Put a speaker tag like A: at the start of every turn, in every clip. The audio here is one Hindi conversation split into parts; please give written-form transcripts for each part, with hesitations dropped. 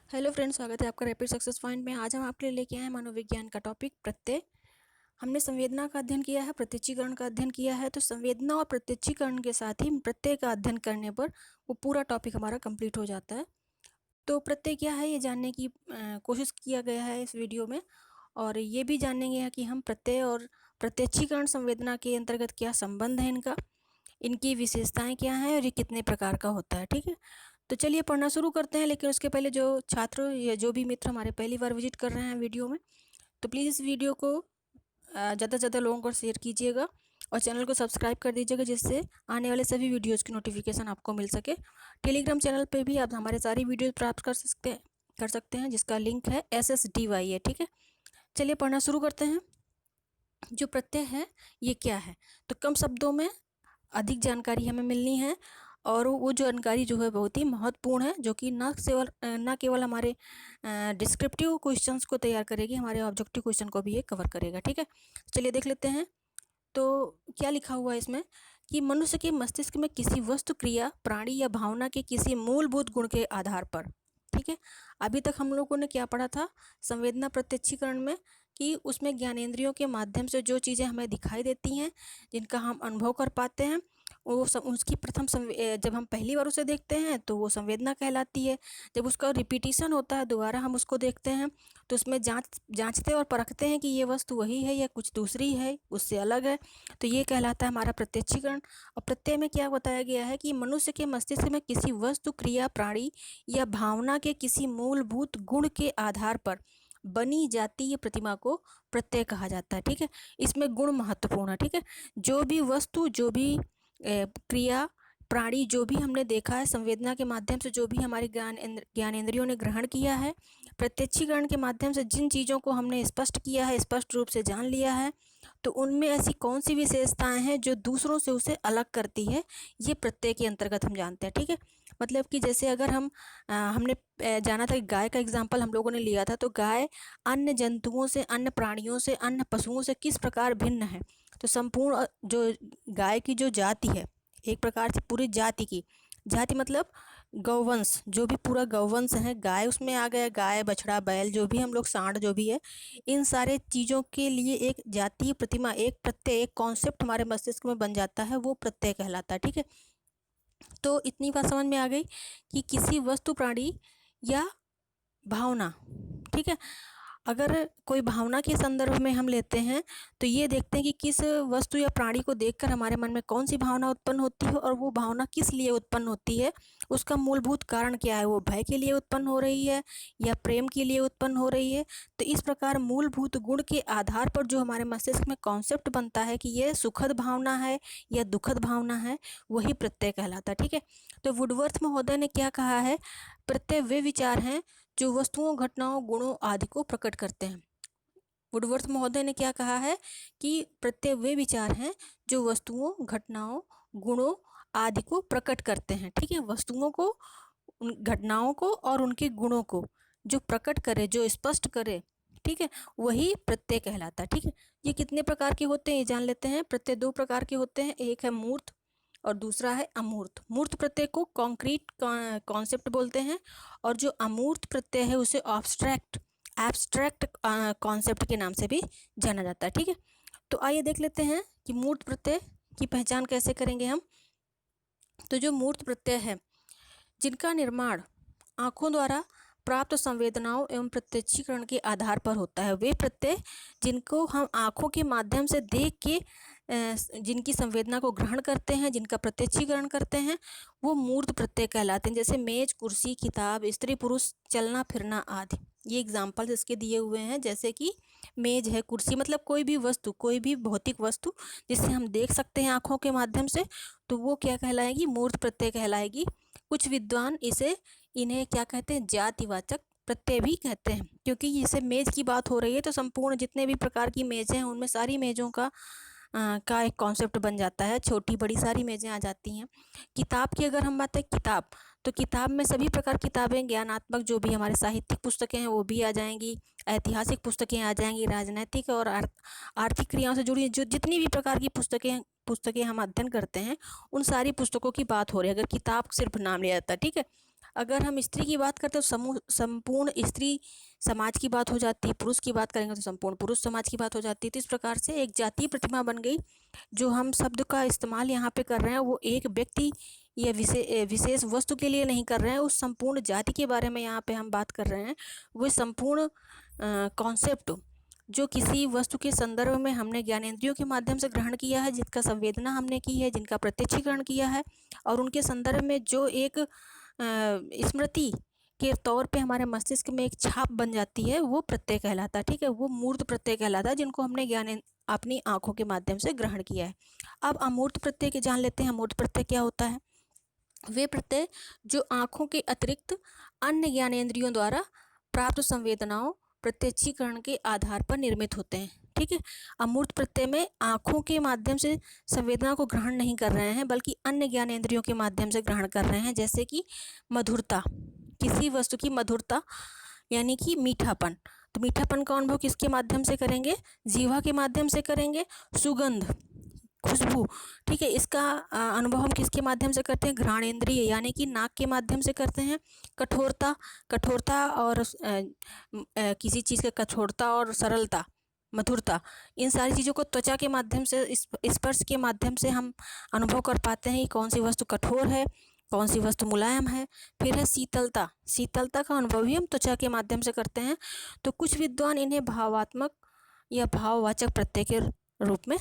A: हेलो फ्रेंड्स, स्वागत है आपका रैपिड सक्सेस पॉइंट में। आज हम आपके लिए लेके आए हैं मनोविज्ञान का टॉपिक प्रत्यय। हमने संवेदना का अध्ययन किया है, प्रत्यक्षीकरण का अध्ययन किया है। तो संवेदना और प्रत्यक्षीकरण के साथ ही प्रत्यय का अध्ययन करने पर वो पूरा टॉपिक हमारा कंप्लीट हो जाता है। तो प्रत्यय क्या है ये जानने की कोशिश किया गया है इस वीडियो में, और ये भी जानेंगे कि हम प्रत्यय और प्रत्यक्षीकरण संवेदना के अंतर्गत क्या संबंध है इनका, इनकी विशेषताएं क्या हैं और ये कितने प्रकार का होता है। ठीक है, तो चलिए पढ़ना शुरू करते हैं। लेकिन उसके पहले जो छात्र या जो भी मित्र हमारे पहली बार विजिट कर रहे हैं वीडियो में, तो प्लीज़ इस वीडियो को ज़्यादा से ज़्यादा लोगों को शेयर कीजिएगा और चैनल को सब्सक्राइब कर दीजिएगा, जिससे आने वाले सभी वीडियोज़ की नोटिफिकेशन आपको मिल सके। टेलीग्राम चैनल पे भी आप हमारे सारी वीडियो प्राप्त कर सकते हैं जिसका लिंक है SSDY। ठीक है, चलिए पढ़ना शुरू करते हैं। जो प्रत्यय है ये क्या है, तो कम शब्दों में अधिक जानकारी हमें मिलनी है, और वो जानकारी जो है बहुत ही महत्वपूर्ण है, जो कि न केवल हमारे डिस्क्रिप्टिव क्वेश्चंस को तैयार करेगी, हमारे ऑब्जेक्टिव क्वेश्चन को भी ये कवर करेगा। ठीक है, चलिए देख लेते हैं। तो क्या लिखा हुआ है इसमें कि मनुष्य के मस्तिष्क में किसी वस्तु, क्रिया, प्राणी या भावना के किसी मूलभूत गुण के आधार पर। ठीक है, अभी तक हम लोगों ने क्या पढ़ा था संवेदना प्रत्यक्षीकरण में, कि उसमें ज्ञानेंद्रियों के माध्यम से जो चीज़ें हमें दिखाई देती हैं, जिनका हम अनुभव कर पाते हैं, वो उसकी जब हम पहली बार उसे देखते हैं तो वो संवेदना कहलाती है। जब उसका रिपीटिशन होता है, दोबारा हम उसको देखते हैं, तो उसमें जांचते और परखते हैं कि ये वस्तु वही है या कुछ दूसरी है, उससे अलग है, तो ये कहलाता है हमारा प्रत्यक्षीकरण। और प्रत्यय में क्या बताया गया है कि मनुष्य के मस्तिष्क में किसी वस्तु, क्रिया, प्राणी या भावना के किसी मूलभूत गुण के आधार पर बनी जातीय प्रतिमा को प्रत्यय कहा जाता है। ठीक है, इसमें गुण महत्वपूर्ण है। ठीक है, जो भी वस्तु, जो भी क्रिया, प्राणी, जो भी हमने देखा है संवेदना के माध्यम से, जो भी हमारे ज्ञानेंद्रियों ने ग्रहण किया है, प्रत्यक्षीकरण के माध्यम से जिन चीज़ों को हमने स्पष्ट किया है, स्पष्ट रूप से जान लिया है, तो उनमें ऐसी कौन सी विशेषताएं हैं जो दूसरों से उसे अलग करती है, ये प्रत्यय के अंतर्गत हम जानते हैं। ठीक है, मतलब कि जैसे अगर हमने जाना था कि गाय का एग्जाम्पल हम लोगों ने लिया था, तो गाय अन्य जंतुओं से, अन्य प्राणियों से, अन्य पशुओं से किस प्रकार भिन्न है। तो संपूर्ण जो गाय की जो जाति है, एक प्रकार से पूरी जाति की, जाति मतलब गौवंश, जो भी पूरा गौवंश है, गाय उसमें आ गया, गाय, बछड़ा, बैल, जो भी हम लोग, सांड जो भी है, इन सारे चीज़ों के लिए एक जातीय प्रतिमा, एक प्रत्यय, एक कॉन्सेप्ट हमारे मस्तिष्क में बन जाता है, वो प्रत्यय कहलाता है। ठीक है, तो इतनी बात समझ में आ गई कि किसी वस्तु, प्राणी या भावना, ठीक है, अगर कोई भावना के संदर्भ में हम लेते हैं तो ये देखते हैं कि किस वस्तु या प्राणी को देखकर हमारे मन में कौन सी भावना उत्पन्न होती है, और वो भावना किस लिए उत्पन्न होती है, उसका मूलभूत कारण क्या है, वो भय के लिए उत्पन्न हो रही है या प्रेम के लिए उत्पन्न हो रही है। तो इस प्रकार मूलभूत गुण के आधार पर जो हमारे मस्तिष्क में कॉन्सेप्ट बनता है कि ये सुखद भावना है या दुखद भावना है, वही प्रत्यय कहलाता है। ठीक है, तो वुडवर्थ महोदय ने क्या कहा है, प्रत्यय वे विचार हैं जो वस्तुओं, घटनाओं, गुणों आदि को प्रकट करते हैं। वुडवर्थ महोदय ने क्या कहा है कि प्रत्यय वे विचार हैं जो वस्तुओं, घटनाओं, गुणों आदि को प्रकट करते हैं। ठीक है, वस्तुओं को, उन घटनाओं को और उनके गुणों को जो प्रकट करे, जो स्पष्ट करे, ठीक है, वही प्रत्यय कहलाता है। ठीक है, ये कितने प्रकार के होते हैं ये जान लेते हैं। प्रत्यय दो प्रकार के होते हैं, एक है मूर्त और दूसरा है अमूर्त। मूर्त प्रत्यय को कॉन्क्रीट कॉन्सेप्ट बोलते हैं, और जो अमूर्त प्रत्यय है उसे एब्स्ट्रैक्ट कॉन्सेप्ट के नाम से भी जाना जाता है। ठीक है, तो आइए देख लेते हैं कि मूर्त प्रत्यय की पहचान कैसे करेंगे हम। तो जो मूर्त प्रत्यय है, जिनका निर्माण आँखों द्वारा प्राप्त संवेदनाओं एवं प्रत्यक्षीकरण के आधार पर होता है, वे प्रत्यय जिनको हम आँखों के माध्यम से देख के जिनकी संवेदना को ग्रहण करते हैं, जिनका प्रत्यक्षीकरण करते हैं, वो मूर्त प्रत्यय कहलाते हैं। जैसे मेज, कुर्सी, किताब, स्त्री पुरुष, चलना फिरना आदि, ये एग्जाम्पल्स इसके दिए हुए हैं। जैसे कि मेज है, कुर्सी मतलब कोई भी वस्तु, कोई भी भौतिक वस्तु जिसे हम देख सकते हैं आँखों के माध्यम से, तो वो क्या कहलाएगी, मूर्त प्रत्यय कहलाएगी। कुछ विद्वान इन्हें क्या कहते हैं, जातिवाचक प्रत्यय भी कहते हैं, क्योंकि जैसे मेज की बात हो रही है तो संपूर्ण जितने भी प्रकार की मेजें हैं उनमें सारी मेजों का एक कॉन्सेप्ट बन जाता है, छोटी बड़ी सारी मेजें आ जाती हैं। किताब की अगर हम बात करें, किताब, तो किताब में सभी प्रकार की किताबें, ज्ञानात्मक जो भी हमारे साहित्यिक पुस्तकें हैं वो भी आ जाएंगी, ऐतिहासिक पुस्तकें आ जाएंगी, राजनैतिक और आर्थिक क्रियाओं से जुड़ी जो जितनी भी प्रकार की पुस्तकें हम अध्ययन करते हैं, उन सारी पुस्तकों की बात हो रही है अगर किताब सिर्फ नाम लिया जाता है। ठीक है, अगर हम स्त्री की बात करते हैं तो समूह संपूर्ण स्त्री समाज की बात हो जाती है, पुरुष की बात करेंगे तो संपूर्ण पुरुष समाज की बात हो जाती है। तो इस प्रकार से एक जातीय प्रतिमा बन गई। जो हम शब्द का इस्तेमाल यहाँ पे कर रहे हैं वो एक व्यक्ति या विशेष वस्तु के लिए नहीं कर रहे हैं, उस संपूर्ण जाति के बारे में यहाँ पे हम बात कर रहे हैं। वो संपूर्ण कॉन्सेप्ट जो किसी वस्तु के संदर्भ में हमने ज्ञानेंद्रियों के माध्यम से ग्रहण किया है, जिसका संवेदना हमने की है, जिनका प्रत्यक्षीकरण किया है, और उनके संदर्भ में जो एक स्मृति के तौर पे हमारे मस्तिष्क में एक छाप बन जाती है, वो प्रत्यय कहलाता है। ठीक है, वो मूर्त प्रत्यय कहलाता है, जिनको हमने ज्ञान अपनी आँखों के माध्यम से ग्रहण किया है। अब अमूर्त प्रत्यय के जान लेते हैं। अमूर्त प्रत्यय क्या होता है? वे प्रत्यय जो आँखों के अतिरिक्त अन्य ज्ञानेंद्रियों द्वारा प्राप्त संवेदनाओं प्रत्यक्षीकरण के आधार पर निर्मित होते हैं। ठीक है, अमूर्त प्रत्यय में आँखों के माध्यम से संवेदना को ग्रहण नहीं कर रहे हैं, बल्कि अन्य ज्ञानेंद्रियों के माध्यम से ग्रहण कर रहे हैं। जैसे कि मधुरता, किसी वस्तु की मधुरता यानी कि मीठापन। तो मीठापन का अनुभव किसके माध्यम से करेंगे? जीवा के माध्यम से करेंगे। सुगंध, खुशबू, ठीक है, इसका अनुभव हम किसके माध्यम से करते हैं? घ्राणेंद्रिय यानी कि नाक के माध्यम से करते हैं। कठोरता, कठोरता और किसी चीज़ का कठोरता और सरलता, मधुरता, इन सारी चीज़ों को त्वचा के माध्यम से, स्पर्श के माध्यम से हम अनुभव कर पाते हैं कि कौन सी वस्तु कठोर है, कौन सी वस्तु मुलायम है। फिर है शीतलता, शीतलता का अनुभव भी हम त्वचा के माध्यम से करते हैं। तो कुछ विद्वान इन्हें भावात्मक या भाववाचक प्रत्यय के रूप में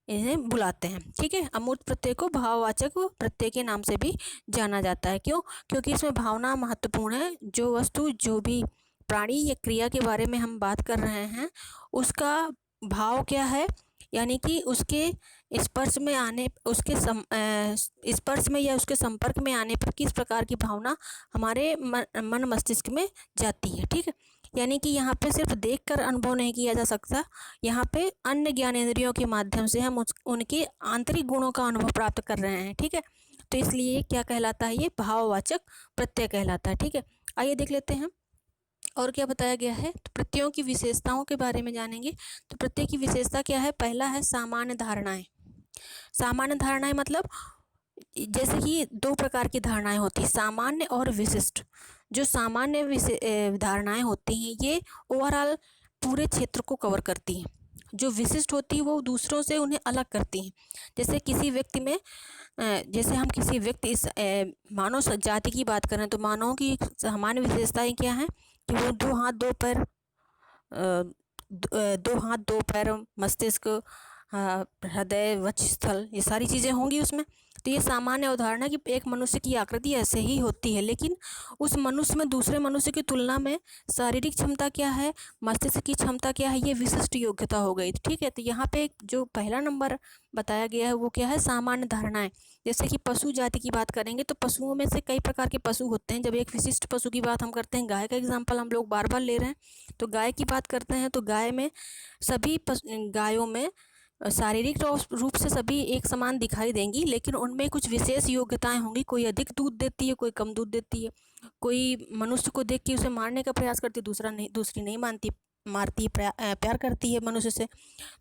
A: इन्हें बुलाते हैं। ठीक है, अमूर्त प्रत्यय को भाववाचक प्रत्यय के नाम से भी जाना जाता है। क्यों? क्योंकि इसमें भावना महत्वपूर्ण है। जो वस्तु, जो भी प्राणी या क्रिया के बारे में हम बात कर रहे हैं, उसका भाव क्या है, यानी कि उसके स्पर्श में आने, उसके स्पर्श में या उसके संपर्क में आने पर किस प्रकार की भावना हमारे मन मस्तिष्क में जाती है। ठीक है, यानी कि यहाँ पे सिर्फ देखकर अनुभव नहीं किया जा सकता, यहाँ पे अन्य ज्ञानेंद्रियों के माध्यम से हम उनके आंतरिक गुणों का अनुभव प्राप्त कर रहे हैं। ठीक है, तो इसलिए क्या कहलाता है? ये भाववाचक प्रत्यय कहलाता है। ठीक है, आइए देख लेते हैं और क्या बताया गया है। तो प्रत्ययों की विशेषताओं के बारे में जानेंगे। तो प्रत्यय की विशेषता क्या है? पहला है सामान्य धारणाएं। सामान्य धारणाएं मतलब जैसे कि दो प्रकार की धारणाएं होती हैं, सामान्य और विशिष्ट। जो सामान्य धारणाएं होती हैं ये ओवरऑल पूरे क्षेत्र को कवर करती हैं। जो विशिष्ट होती है वो दूसरों से उन्हें अलग करती हैं। जैसे किसी व्यक्ति में, जैसे हम किसी व्यक्ति इस मानव जाति की बात करें तो मानव की सामान्य विशेषताएं क्या हैं? कि वो दो हाथ दो पैर, मस्तिष्क, हृदय, वक्षस्थल, ये सारी चीज़ें होंगी उसमें। तो ये सामान्य अवधारणा कि एक मनुष्य की आकृति ऐसे ही होती है, लेकिन उस मनुष्य में दूसरे मनुष्य की तुलना में शारीरिक क्षमता क्या है, मस्तिष्क की क्षमता क्या है, ये विशिष्ट योग्यता हो गई। ठीक है, तो यहाँ पे जो पहला नंबर बताया गया है वो क्या है? सामान्य धारणाएं। जैसे कि पशु जाति की बात करेंगे तो पशुओं में से कई प्रकार के पशु होते हैं। जब एक विशिष्ट पशु की बात हम करते हैं, गाय का एग्जाम्पल हम लोग बार बार ले रहे हैं, तो गाय की बात करते हैं तो गाय में सभी गायों में शारीरिक रूप से सभी एक समान दिखाई देंगी, लेकिन उनमें कुछ विशेष योग्यताएं होंगी। कोई अधिक दूध देती है, कोई कम दूध देती है। कोई मनुष्य को देख के उसे मारने का प्रयास करती है, दूसरी नहीं मारती, प्यार करती है मनुष्य से।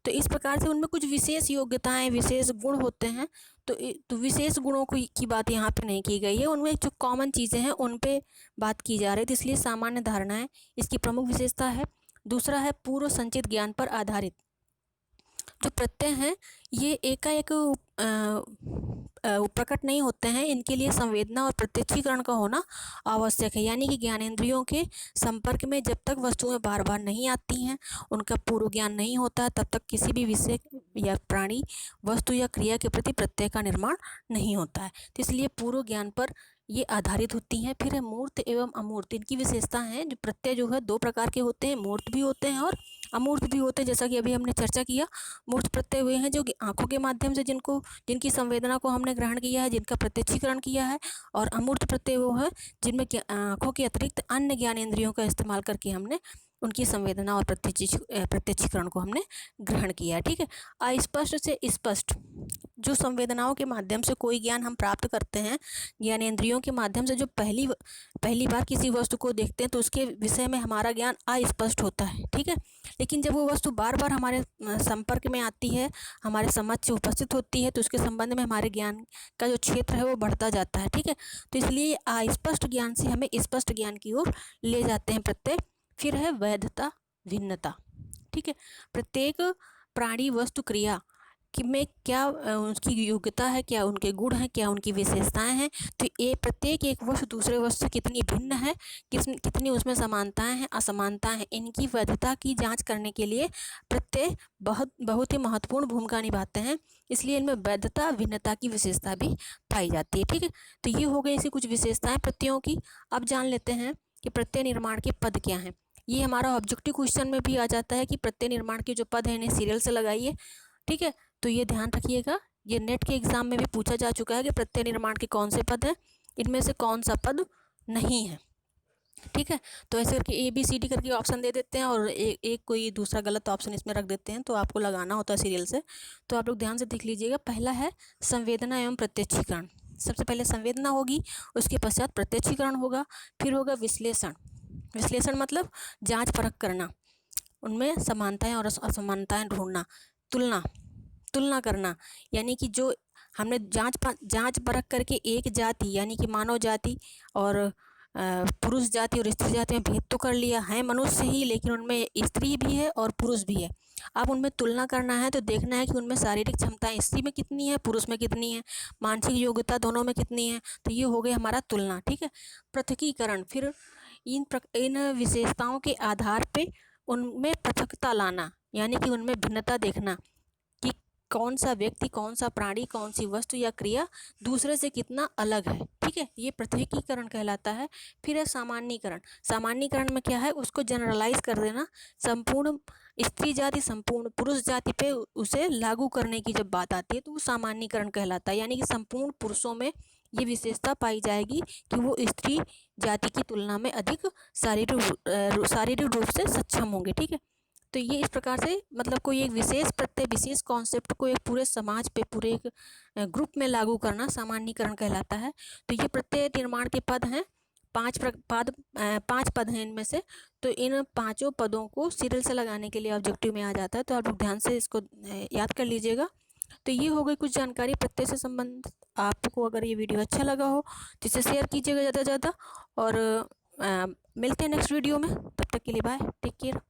A: तो इस प्रकार से उनमें कुछ विशेष योग्यताएं, विशेष गुण होते हैं। तो विशेष गुणों की बात यहाँ पे नहीं की गई है, उनमें जो कॉमन चीज़ें हैं उन पे बात की जा रही है। तो इसलिए सामान्य धारणाएं इसकी प्रमुख विशेषता है। दूसरा है पूर्व संचित ज्ञान पर आधारित। जो प्रत्यय हैं ये एकाएक प्रकट नहीं होते हैं, इनके लिए संवेदना और प्रत्यक्षीकरण का होना आवश्यक है। यानी कि ज्ञानेंद्रियों के संपर्क में जब तक वस्तुएं बार बार नहीं आती हैं, उनका पूर्व ज्ञान नहीं होता है, तब तक किसी भी विषय या प्राणी, वस्तु या क्रिया के प्रति प्रत्यय का निर्माण नहीं होता है। तो इसलिए पूर्व ज्ञान पर ये आधारित होती हैं। फिर है मूर्त एवं अमूर्त। इनकी विशेषता है, जो प्रत्यय जो है दो प्रकार के होते हैं, मूर्त भी होते हैं और अमूर्त भी होते हैं। जैसा कि अभी हमने चर्चा किया, मूर्त प्रत्यय हुए हैं जो आंखों के माध्यम से जिनकी संवेदना को हमने ग्रहण किया है, जिनका प्रत्यक्षीकरण किया है। और अमूर्त प्रत्यय वो है जिनमें आंखों के अतिरिक्त अन्य ज्ञानेंद्रियों का इस्तेमाल करके हमने उनकी संवेदना और प्रत्यक्षीकरण को हमने ग्रहण किया। ठीक है। अस्पष्ट से स्पष्ट, जो संवेदनाओं के माध्यम से कोई ज्ञान हम प्राप्त करते हैं, ज्ञानेंद्रियों के माध्यम से जो पहली बार किसी वस्तु को देखते हैं तो उसके विषय में हमारा ज्ञान अस्पष्ट होता है। ठीक है। लेकिन जब वो वस्तु बार बार हमारे संपर्क में आती है, हमारे समक्ष उपस्थित होती है, तो उसके संबंध में हमारे ज्ञान का जो क्षेत्र है वो बढ़ता जाता है। ठीक है। तो इसलिए अस्पष्ट ज्ञान से हमें स्पष्ट ज्ञान की ओर ले जाते हैं प्रत्यय। फिर है वैधता भिन्नता। ठीक है। प्रत्येक प्राणी वस्तु क्रिया कि में क्या उसकी योग्यता है, क्या उनके गुण हैं, क्या उनकी विशेषताएं हैं। तो ये प्रत्येक एक वस्तु दूसरे वस्तु से कितनी भिन्न है, कितनी उसमें समानताएं हैं, असमानताएं हैं, इनकी वैधता की जांच करने के लिए प्रत्यय बहुत ही महत्वपूर्ण भूमिका निभाते हैं। इसलिए इनमें वैधता भिन्नता की विशेषता भी पाई जाती है। ठीक है। तो ये हो गई ऐसी कुछ विशेषताएं प्रत्ययों की। अब जान लेते हैं कि प्रत्यय निर्माण के पद क्या हैं। ये हमारा ऑब्जेक्टिव क्वेश्चन में भी आ जाता है कि प्रत्यय निर्माण के जो पद हैं इन्हें सीरियल से लगाइए। ठीक है। तो ये ध्यान रखिएगा, ये नेट के एग्जाम में भी पूछा जा चुका है कि प्रत्यय निर्माण के कौन से पद हैं, इनमें से कौन सा पद नहीं है। ठीक है। तो ऐसे करके ABCD करके ऑप्शन दे देते हैं और एक कोई दूसरा गलत ऑप्शन इसमें रख देते हैं, तो आपको लगाना होता है सीरियल से। तो आप लोग ध्यान से देख लीजिएगा। पहला है संवेदना एवं प्रत्यक्षीकरण। सबसे पहले संवेदना होगी, उसके पश्चात प्रत्यक्षीकरण होगा, फिर होगा विश्लेषण। विश्लेषण मतलब जांच परख करना, उनमें समानताएं और असमानताएं ढूंढना, तुलना करना, यानी कि जो हमने जांच परख करके एक जाति यानी कि मानव जाति और पुरुष जाति और स्त्री जाति में भेद तो कर लिया है मनुष्य ही, लेकिन उनमें स्त्री भी है और पुरुष भी है। अब उनमें तुलना करना है तो देखना है कि उनमें शारीरिक क्षमताएं स्त्री में कितनी है, पुरुष में कितनी है, मानसिक योग्यता दोनों में कितनी है। तो ये हो गया हमारा तुलना। ठीक है। पृथकीकरण, फिर इन विशेषताओं के आधार पे उनमें पृथकता लाना, यानी कि उनमें भिन्नता देखना कि कौन सा व्यक्ति, कौन सा प्राणी, कौन सी वस्तु या क्रिया दूसरे से कितना अलग है। ठीक है। ये पृथकीकरण कहलाता है। फिर है सामान्यीकरण। सामान्यीकरण में क्या है, उसको जनरलाइज कर देना, संपूर्ण स्त्री जाति संपूर्ण पुरुष जाति पे उसे लागू करने की जब बात आती है तो वो सामान्यीकरण कहलाता है। यानी कि संपूर्ण पुरुषों में ये विशेषता पाई जाएगी कि वो स्त्री जाति की तुलना में अधिक शारीरिक रूप से सक्षम होंगे। ठीक है। तो ये इस प्रकार से मतलब कोई एक विशेष प्रत्यय, विशेष कॉन्सेप्ट को एक पूरे समाज पे, पूरे एक ग्रुप में लागू करना सामान्यीकरण कहलाता है। तो ये प्रत्यय निर्माण के पद हैं, 5 पद हैं इनमें से। तो इन 5 पदों को सीरियल से लगाने के लिए ऑब्जेक्टिव में आ जाता है। तो आप लोग ध्यान से इसको याद कर लीजिएगा। तो ये हो गई कुछ जानकारी प्रत्यय से संबंधित। आपको अगर ये वीडियो अच्छा लगा हो तो इसे शेयर कीजिएगा ज़्यादा से ज़्यादा, और मिलते हैं नेक्स्ट वीडियो में। तब तक के लिए बाय, टेक केयर।